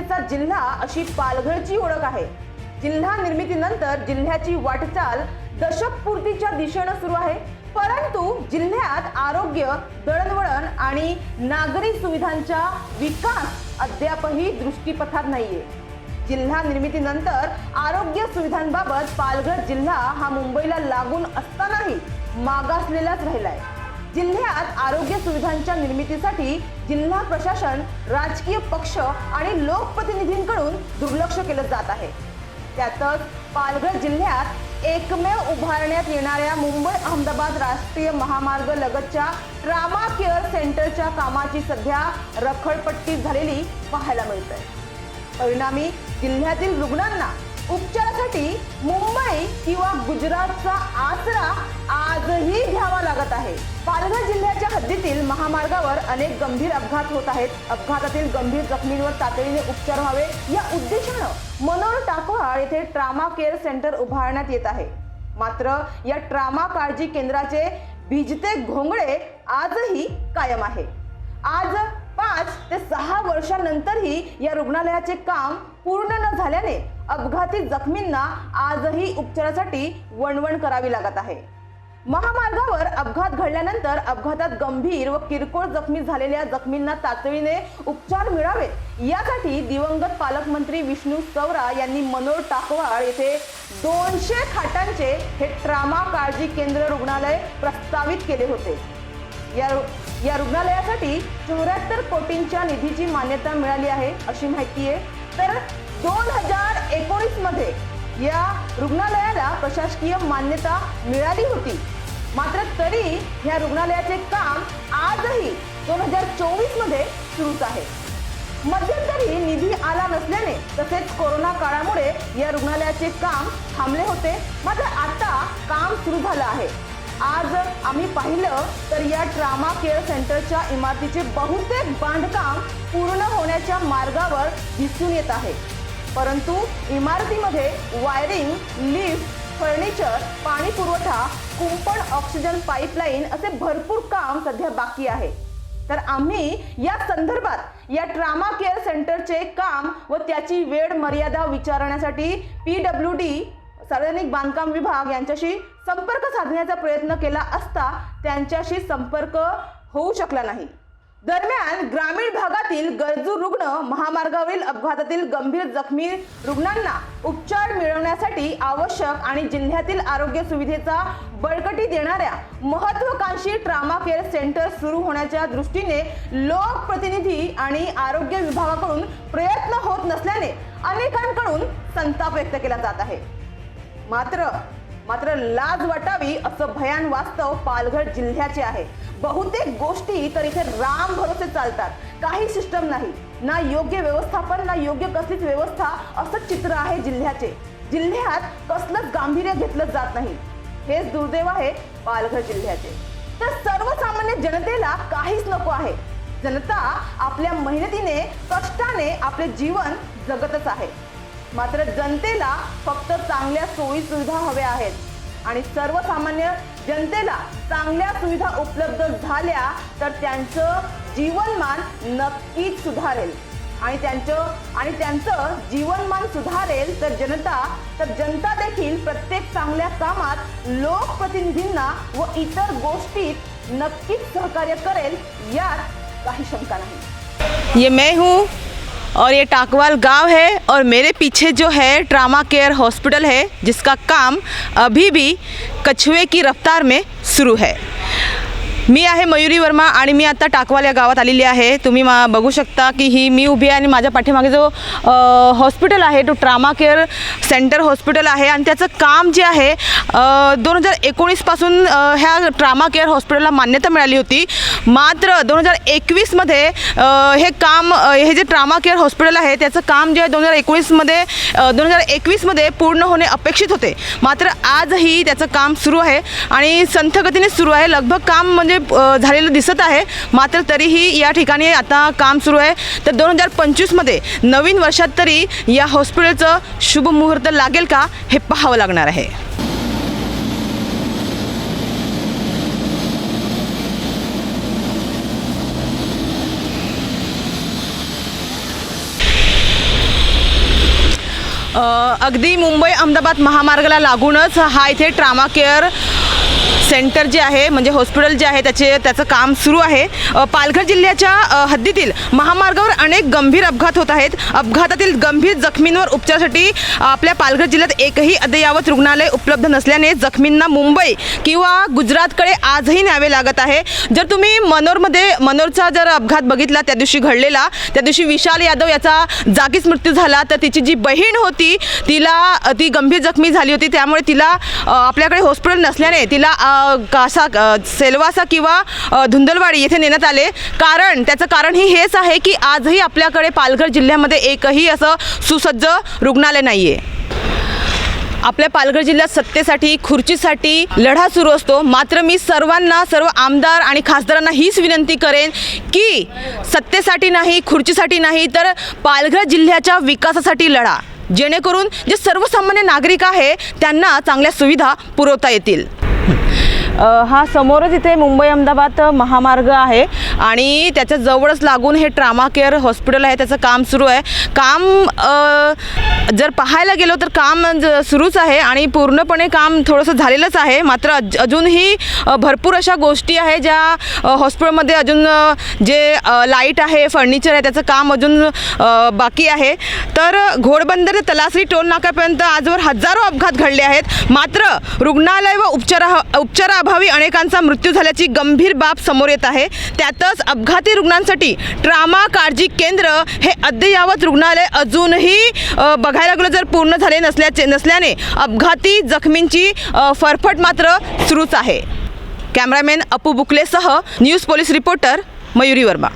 निर्मितीचा जिल्हा अशी पालघरची ओळख आहे। जिल्हा निर्मितीनंतर जिल्ह्याची वाटचाल दशकपूर्तीच्या दिशेने सुरू आहे, परंतु जिल्ह्यात आरोग्य, दळणवळण आणि नागरी सुविधांचा विकास अद्यापही दृष्टीपथात नाहीये। जिल्हा निर्मितीनंतर आरोग्य सुविधांबाबत पालघर जिल्हा हा मुंबईला लागून असतानाही मागासलेलाच राहिलाय। जिल्ह्यात आरोग्य सुविधांच्या निर्मितीसाठी जिल्हा प्रशासन, राजकीय पक्ष आणि लोकप्रतिनिधींकडून दुर्लक्ष केलं जात आहे। त्यातच पालघर जिल्ह्यात एकमेव उभारण्यात येणाऱ्या मुंबई-अहमदाबाद राष्ट्रीय महामार्ग लगतच्या ट्रामा केअर सेंटरच्या कामाची सध्या रखडपट्टी झालेली पाहायला मिळते। परिणामी जिल्ह्यातील रुग्णांना उपचारासाठी मुंबई किंवा गुजरातचा आसरा आजही घ्यावा लागत आहे। पालघर जिल्ह्याच्या हद्दीतील महामार्गावर अनेक गंभीर अपघात होत आहेत। अपघातातील गंभीर जखमींवर तातडीने उपचार व्हावे या उद्देशाने मनोर टाकवाड येथे ट्रामा केअर सेंटर उभारण्यात येत आहे। मात्र या ट्रामा काळजी केंद्राचे भिजते घोंगडे आजही कायम आहे। आज 5 ते 6 वर्षांनंतरही या रुग्णालयाचे काम पूर्ण न झाल्याने अपघाती जखमींना आजही उपचारासाठी वणवण करावी लागत आहे। महामार्गावर अपघात घडल्यानंतर अपघातात गंभीर व किरकोळ जखमी झालेल्या जखमींना तातडीने उपचार मिळावेत यासाठी दिवंगत पालकमंत्री विष्णू सवरा यांनी मनोर टाकवाड येथे 200 खाटांचे हे ट्रामा काळजी केंद्र रुग्णालय प्रस्तावित केले होते। या रुग्णालयासाठी 74 कोटींच्या निधीची मान्यता मिळाली आहे अशी माहिती आहे। तर 2019 मध्ये या रुग्णालयाला प्रशासकीय मान्यता मिळाली होती, मात्र तरी या रुग्णालयाचे काम आजही 2024 मध्ये सुरूच आहे। मध्यंतरी निधी आला नसल्याने तसेच कोरोना काळामुळे या रुग्णालयाचे काम थांबले होते, मात्र आता काम सुरू झालं आहे। आज आम्ही पाहिलं तर या ट्रामा केअर सेंटरच्या इमारतीचे बहुतेक बांधकाम पूर्ण होण्याच्या मार्गावर दिसून येत आहे, परंतु इमारतीमध्ये वायरिंग, लिफ्ट, फर्निचर, पाणी पुरवठा, कुंपण, ऑक्सिजन पाईपलाईन असे भरपूर काम सध्या बाकी आहे। तर आम्ही या संदर्भात या ट्रामा केअर सेंटरचे काम व त्याची वेळ मर्यादा विचारण्यासाठी PWD सार्वजनिक बांधकाम विभाग यांच्याशी संपर्क साधण्याचा प्रयत्न केला असता त्यांच्याशी संपर्क होऊ शकला नाही। दरम्यान ग्रामीण भागातील गरजू रुग्ण, महामार्गावरील अपघातातील गंभीर जखमी रुग्णांना उपचार मिळवण्यासाठी आवश्यक आणि जिल्ह्यातील आरोग्य सुविधेचा बळकटी देणाऱ्या महत्त्वाकांक्षी ट्रामा केअर सेंटर सुरू होण्याच्या दृष्टीने लोकप्रतिनिधी आणि आरोग्य विभागाकडून प्रयत्न होत नसल्याने अनेकांकडून संताप व्यक्त केला जात आहे। मात्र लाज वाटावी असं भयान वास्तव पालघर जिल्ह्याचे आहे। बहुतेक गोष्टी तर इथे राम भरोसे चालतात, काही सिस्टम नाही, ना योग्य व्यवस्थापन, ना योग्य कसलीच व्यवस्था, असं चित्र आहे जिल्ह्याचे। जिल्ह्यात कसलंच गांभीर्य घेतलं जात नाही, हेच दुर्दैव आहे पालघर जिल्ह्याचे। तर सर्वसामान्य जनतेला काहीच नको आहे। जनता आपल्या मेहनतीने, कष्टाने आपले जीवन जगतच आहे, मात्र जनतेला फक्त चांगल्या सोयी सुविधा हव्या आहेत आणि सर्वसामान्य जनतेला चांगल्या सुविधा उपलब्ध झाल्या तर त्यांचं जीवनमान नक्कीच सुधारेल आणि त्यांचं जीवनमान सुधारेल तर जनता देखील प्रत्येक चांगल्या कामात लोकप्रतिनिधींना व इतर गोष्टीत नक्कीच सहकार्य करेल, यात काही शंका नाही। ये मैं हूँ और ये टाकवाल गांव है और मेरे पीछे जो है ट्रामा केयर हॉस्पिटल है, जिसका काम अभी भी कछुए की रफ्तार में शुरू है। मी आहे मयुरी वर्मा आणि मी आता टाकवाल या गावात आलेली आहे। तुम्ही बघू शकता की ही मी उभी आहे आणि माझ्या पाठीमागे जो हॉस्पिटल आहे तो ट्रामा केअर सेंटर हॉस्पिटल आहे आणि त्याचं काम जे आहे 2019 पासून ह्या ट्रामा केअर हॉस्पिटलला मान्यता मिळाली होती, मात्र 2021 मध्ये हे जे ट्रामा केअर हॉस्पिटल आहे त्याचं काम जे आहे 2021 मध्ये पूर्ण होणे अपेक्षित होते, मात्र आजही त्याचं काम सुरू आहे आणि संथ गतीने सुरू आहे। लगभग काम म्हणजे झालेलं दिसत आहे, मात्र तरीही या ठिकाणी आता काम सुरू आहे। तर 2025 मध्ये नवीन वर्षात तरी या हॉस्पिटलचं शुभ मुहूर्त लागेल का हे पाहावं लागणार आहे। अगदी मुंबई अहमदाबाद महामार्गाला लागूनच हा इथे ट्रामा केअर सेंटर जे आहे म्हणजे हॉस्पिटल जे आहे त्याचं काम सुरू आहे. पालघर जिल्ह्याच्या हद्दीतील महामार्गावर अनेक गंभीर अपघात होत आहेत. अपघातातील गंभीर जखमींवर उपचारासाठी आपल्या पालघर जिल्ह्यात एकही अद्ययावत रुग्णालय उपलब्ध नसल्याने जखमींना मुंबई किंवा गुजरातकडे आजही न्यावे लागत आहे. जर तुम्ही मनोरचा जर अपघात बघितला त्या दिवशी घडलेला, त्या दिवशी विशाल यादव याचा जागीच मृत्यू झाला. तर तिची जी बहीण होती ती गंभीर जखमी झाली होती. त्यामुळे तिला आपल्याकडे हॉस्पिटल नसल्याने तिला सेलवासा किंवा धुंदलवाडी येथे नेण्यात आले. त्याचं कारण हेच आहे की आजही आपल्याकडे पालघर जिल्ह्यामध्ये एकही असं सुसज्ज रुग्णालय नाही आहे. आपल्या पालघर जिल्ह्यात सत्तेसाठी खुर्चीसाठी लढा सुरू असतो. मात्र मी सर्व आमदार आणि खासदारांना हीच विनंती करेन की सत्तेसाठी नाही, खुर्चीसाठी नाही, तर पालघर जिल्ह्याच्या विकासासाठी लढा, जेणेकरून जे सर्वसामान्य नागरिक आहे त्यांना चांगल्या सुविधा पुरवता येतील. हा समोरच इथे मुंबई अहमदाबाद महामार्ग आहे आणि त्याच्या जवळच लागून हे ट्रामा केअर हॉस्पिटल आहे. त्याचं काम सुरू आहे. जर पाहायला गेलो तर काम सुरूच आहे आणि पूर्णपणे काम थोडंसं झालेलंच आहे. मात्र अजूनही भरपूर अशा गोष्टी आहे ज्या हॉस्पिटलमध्ये अजून जे लाईट आहे, फर्निचर आहे, त्याचं काम अजून बाकी आहे. तर घोडबंदर ते तलासरी टोल नाक्यापर्यंत आजवर हजारो अपघात घडले आहेत. मात्र रुग्णालय व उपचाराअभावी अनेकांचा मृत्यू झाल्याची गंभीर बाब समोर येत आहे. त्यातच अपघाती रुग्णांसाठी ट्रामा काळजी केंद्र हे अद्ययावत रुग्णालय अजूनही बघायला गेलं जर पूर्ण झाले नसल्याने अपघाती जखमींची फरफट मात्र सुरूच आहे. कॅमेरामॅन अपू बुकलेसह news police reporter Mayuri Verma.